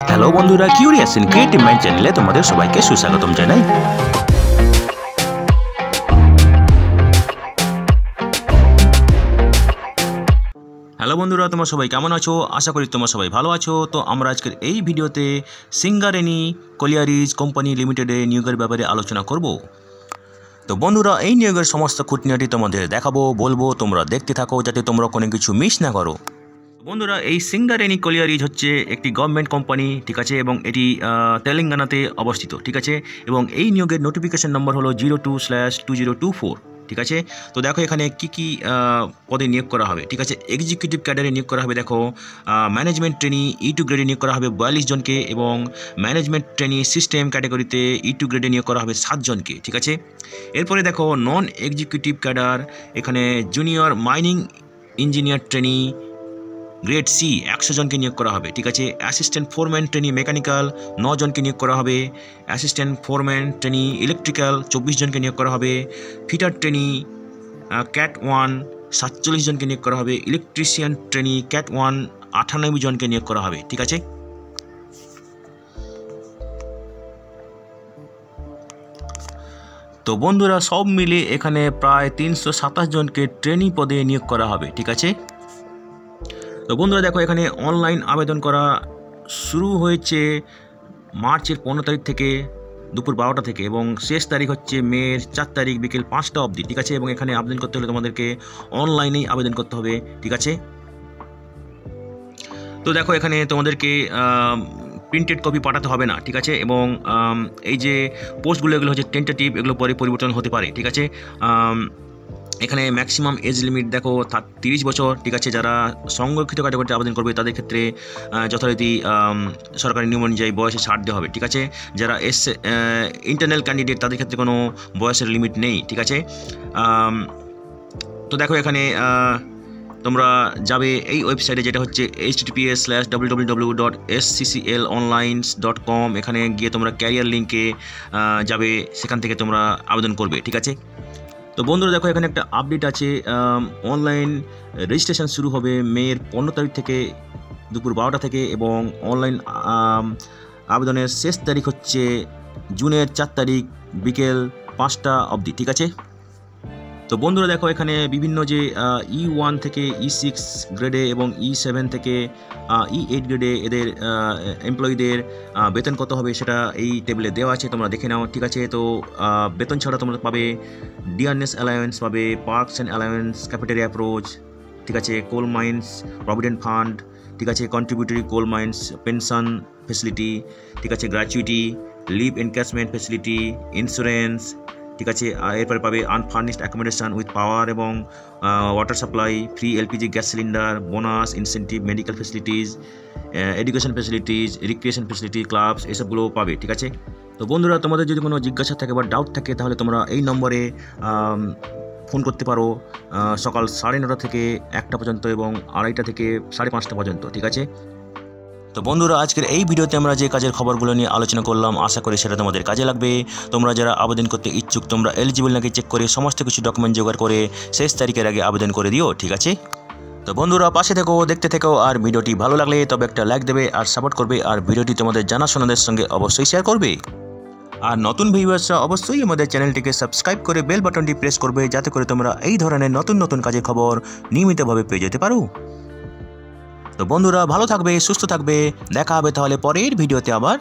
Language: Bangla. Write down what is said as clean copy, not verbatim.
হ্যালো বন্ধুরা, কিউরিয়াস ইন ক্রিয়েটিভ মাইন্ড চ্যানেলে তোমাদের সবাইকে সুস্বাগতম জানাই। হ্যালো বন্ধুরা, তোমরা সবাই কেমন আছো? আশা করি তোমরা সবাই ভালো আছো। তো আমরা আজকের এই ভিডিওতে সিঙ্গারেনি কলিয়ারিজ কোম্পানি লিমিটেডে নিয়োগের ব্যাপারে আলোচনা করব। তো বন্ধুরা, এই নিয়োগের সমস্ত খুঁটিনাটি তোমাদের দেখাবো, বলবো, তোমরা দেখতে থাকো যাতে তোমরা কোনো কিছু মিস না করো। বন্ধুরা, এই সিঙ্গারেনি কলিয়ারিজ হচ্ছে একটি গভর্নমেন্ট কোম্পানি, ঠিক আছে, এবং এটি তেলেঙ্গানাতে অবস্থিত, ঠিক আছে, এবং এই নিয়োগের নোটিফিকেশন নম্বর হলো 02/2024, ঠিক আছে। তো দেখো এখানে কি পদে নিয়োগ করা হবে, ঠিক আছে। এক্সিকিউটিভ ক্যাডারে নিয়োগ করা হবে, দেখো ম্যানেজমেন্ট ট্রেনি E2 গ্রেডে নিয়োগ করা হবে 42 জনকে, এবং ম্যানেজমেন্ট ট্রেনি সিস্টেম ক্যাটাগরিতে E2 গ্রেডে নিয়োগ করা হবে 7 জনকে, ঠিক আছে। এরপরে দেখো নন এক্সিকিউটিভ ক্যাডার, এখানে junior mining engineer trainee grade C 100 জনকে নিয়োগ করা হবে, ঠিক আছে। অ্যাসিস্ট্যান্ট ফোরম্যান ট্রেনি মেকানিক্যাল 9 জনকে নিয়োগ করা হবে। অ্যাসিস্ট্যান্ট ফোরম্যান ট্রেনি ইলেকট্রিক্যাল 24 জনকে নিয়োগ করা হবে। ফিটার ট্রেনি ক্যাট 1 47 জনকে নিয়োগ করা হবে। ইলেকট্রিশিয়ান ট্রেনি ক্যাট 1 98 জনকে নিয়োগ করা হবে, ঠিক আছে। তো বন্ধুরা, সব মিলে এখানে প্রায় 327 জনকে ট্রেনি পদে নিয়োগ করা হবে, ঠিক আছে। তো বন্ধুরা দেখো, এখানে অনলাইন আবেদন করা শুরু হয়েছে মার্চের 15 তারিখ থেকে দুপুর 12টা থেকে, এবং শেষ তারিখ হচ্ছে মের 4 তারিখ বিকেল 5টা অবধি, ঠিক আছে। এবং এখানে আবেদন করতে হলে তোমাদেরকে অনলাইনেই আবেদন করতে হবে, ঠিক আছে। তো দেখো এখানে তোমাদেরকে প্রিন্টেড কপি পাঠাতে হবে না, ঠিক আছে। এবং এই যে পোস্টগুলো, এগুলো হচ্ছে টেন্টেটিভ, এগুলো পরে পরিবর্তন হতে পারে, ঠিক আছে। এখানে ম্যাক্সিমাম এজ লিমিট দেখো 30 বছর, ঠিক আছে। যারা সংরক্ষিত ক্যাটাগরিতে আবেদন করবে তাদের ক্ষেত্রে যথারীতি সরকারি নিয়ম অনুযায়ী বয়সে ছাড় দেওয়া হবে, ঠিক আছে। যারা ইন্টারনাল ক্যান্ডিডেট তাদের ক্ষেত্রে কোনো বয়সের লিমিট নেই, ঠিক আছে। তো দেখো এখানে তোমরা যাবে এই ওয়েবসাইটে, যেটা হচ্ছে https://www.scclonlines.com। এখানে গিয়ে তোমরা ক্যারিয়ার লিঙ্কে যাবে, সেখান থেকে তোমরা আবেদন করবে, ঠিক আছে। তো বন্ধুরা দেখো, এখানে একটা আপডেট আছে। অনলাইন রেজিস্ট্রেশন শুরু হবে মের 15 তারিখ থেকে দুপুর 12টা থেকে, এবং অনলাইন আবেদনের শেষ তারিখ হচ্ছে জুনের 4 তারিখ বিকেল 5টা অবধি, ঠিক আছে। তো বন্ধুরা দেখো, এখানে বিভিন্ন যে E1 থেকে E6 গ্রেডে এবং E7 থেকে E8 গ্রেডে এদের এমপ্লয়ীদের বেতন কত হবে সেটা এই টেবিলে দেওয়া আছে, তোমরা দেখে নাও, ঠিক আছে। তো বেতন ছাড়া তোমরা পাবে ডিয়ারনেস অ্যালাউন্স পাবে, perks and allowance, cafeteria approach, ঠিক আছে, কোল মাইন্স প্রভিডেন্ট ফান্ড, ঠিক আছে, contributory coal mines pension facility, ঠিক আছে, gratuity, leave encashment facility, insurance, ঠিক আছে। এরপরে পাবে আনফার্নিশড অ্যাকোমোডেশন উইথ পাওয়ার এবং water supply, free LPG gas cylinder, bonus, incentive, medical facilities, education facilities, recreation facility, clubs, এসবগুলো পাবে, ঠিক আছে। তো বন্ধুরা, তোমাদের যদি কোনো জিজ্ঞাসা থাকে বা ডাউট থাকে তাহলে তোমরা এই নম্বরে ফোন করতে পারো সকাল 9:30 থেকে 1টা পর্যন্ত এবং 2:30 থেকে 5:30 পর্যন্ত, ঠিক আছে। তো বন্ধুরা, আজকের এই ভিডিওতে আমরা যে কাজের খবরগুলো নিয়ে আলোচনা করলাম, আশা করি সেটা তোমাদের কাজে লাগবে। তোমরা যারা আবেদন করতে ইচ্ছুক, তোমরা এলিজিবল নাকি চেক করে সমস্ত কিছু ডকুমেন্ট জোগাড় করে শেষ তারিখের আগে আবেদন করে দিও, ঠিক আছে। তো বন্ধুরা, পাশে থেকো, দেখতে থেকো, আর ভিডিওটি ভালো লাগলে তবে একটা লাইক দেবে আর সাপোর্ট করবে, আর ভিডিওটি তোমাদের জানাশোনাদের সঙ্গে অবশ্যই শেয়ার করবে। আর নতুন ভিউয়ার্সরা অবশ্যই আমাদের চ্যানেলটিকে সাবস্ক্রাইব করে বেল বাটনটি প্রেস করবে, যাতে করে তোমরা এই ধরনের নতুন নতুন কাজের খবর নিয়মিতভাবে পেয়ে যেতে পারো। তো বন্ধুরা, ভালো থাকবে, সুস্থ থাকবে, দেখা হবে তাহলে পরের ভিডিওতে আবার।